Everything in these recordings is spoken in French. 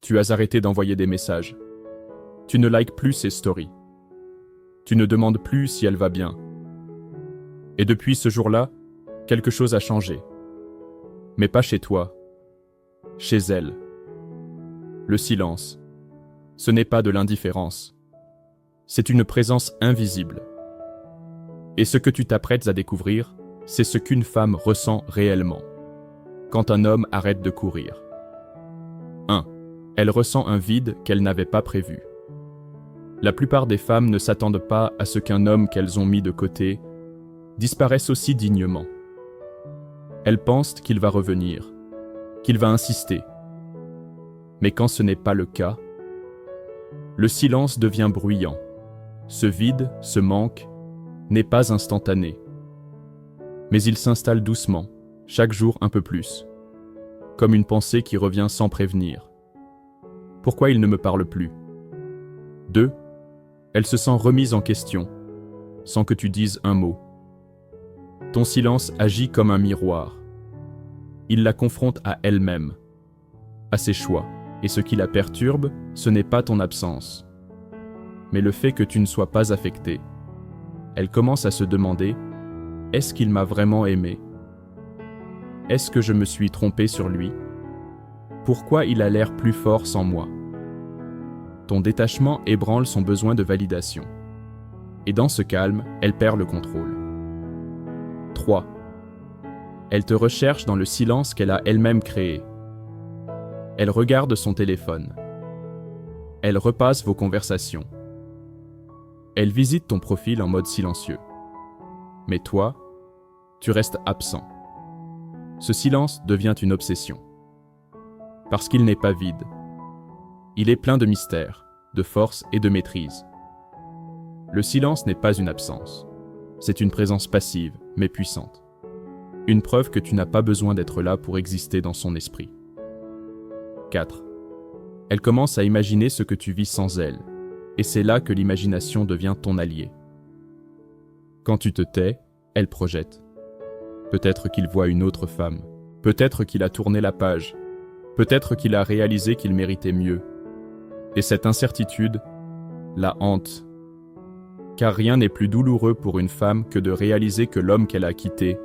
Tu as arrêté d'envoyer des messages. Tu ne likes plus ses stories. Tu ne demandes plus si elle va bien. Et depuis ce jour-là, quelque chose a changé. Mais pas chez toi. Chez elle. Le silence. Ce n'est pas de l'indifférence. C'est une présence invisible. Et ce que tu t'apprêtes à découvrir, c'est ce qu'une femme ressent réellement. Quand un homme arrête de courir. 1. Elle ressent un vide qu'elle n'avait pas prévu. La plupart des femmes ne s'attendent pas à ce qu'un homme qu'elles ont mis de côté disparaisse aussi dignement. Elles pensent qu'il va revenir, qu'il va insister. Mais quand ce n'est pas le cas, le silence devient bruyant. Ce vide, ce manque, n'est pas instantané. Mais il s'installe doucement, chaque jour un peu plus, comme une pensée qui revient sans prévenir. Pourquoi il ne me parle plus? 2. Elle se sent remise en question, sans que tu dises un mot. Ton silence agit comme un miroir. Il la confronte à elle-même, à ses choix, et ce qui la perturbe, ce n'est pas ton absence, mais le fait que tu ne sois pas affecté. Elle commence à se demander, est-ce qu'il m'a vraiment aimé? Est-ce que je me suis trompé sur lui? Pourquoi il a l'air plus fort sans moi? Ton détachement ébranle son besoin de validation. Et dans ce calme, elle perd le contrôle. 3. Elle te recherche dans le silence qu'elle a elle-même créé. Elle regarde son téléphone. Elle repasse vos conversations. Elle visite ton profil en mode silencieux. Mais toi, tu restes absent. Ce silence devient une obsession. Parce qu'il n'est pas vide. Il est plein de mystère, de force et de maîtrise. Le silence n'est pas une absence. C'est une présence passive, mais puissante. Une preuve que tu n'as pas besoin d'être là pour exister dans son esprit. 4. Elle commence à imaginer ce que tu vis sans elle, et c'est là que l'imagination devient ton allié. Quand tu te tais, elle projette. Peut-être qu'il voit une autre femme. Peut-être qu'il a tourné la page. Peut-être qu'il a réalisé qu'il méritait mieux. Et cette incertitude la hante. Car rien n'est plus douloureux pour une femme que de réaliser que l'homme qu'elle a quitté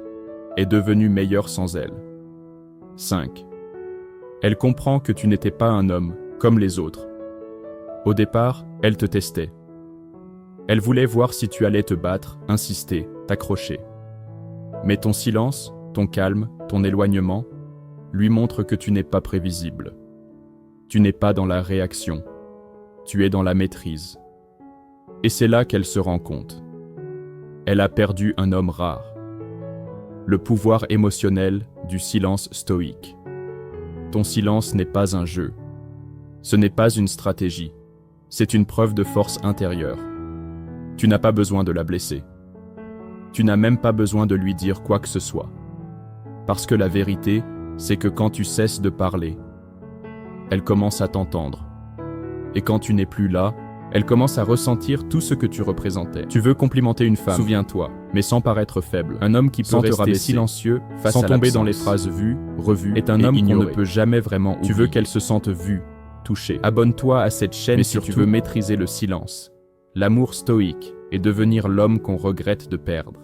est devenu meilleur sans elle. 5. Elle comprend que tu n'étais pas un homme, comme les autres. Au départ, elle te testait. Elle voulait voir si tu allais te battre, insister, t'accrocher. Mais ton silence, ton calme, ton éloignement, lui montrent que tu n'es pas prévisible. Tu n'es pas dans la réaction. Tu es dans la maîtrise. Et c'est là qu'elle se rend compte. Elle a perdu un homme rare. Le pouvoir émotionnel du silence stoïque. Ton silence n'est pas un jeu. Ce n'est pas une stratégie. C'est une preuve de force intérieure. Tu n'as pas besoin de la blesser. Tu n'as même pas besoin de lui dire quoi que ce soit. Parce que la vérité, c'est que quand tu cesses de parler, elle commence à t'entendre. Et quand tu n'es plus là, elle commence à ressentir tout ce que tu représentais. Tu veux complimenter une femme, souviens-toi, mais sans paraître faible. Un homme qui peut rester silencieux, sans tomber dans les phrases vues, revues, est un homme qu'on ne peut jamais vraiment oublier. Tu veux qu'elle se sente vue, touchée. Abonne-toi à cette chaîne si tu veux maîtriser le silence, l'amour stoïque et devenir l'homme qu'on regrette de perdre.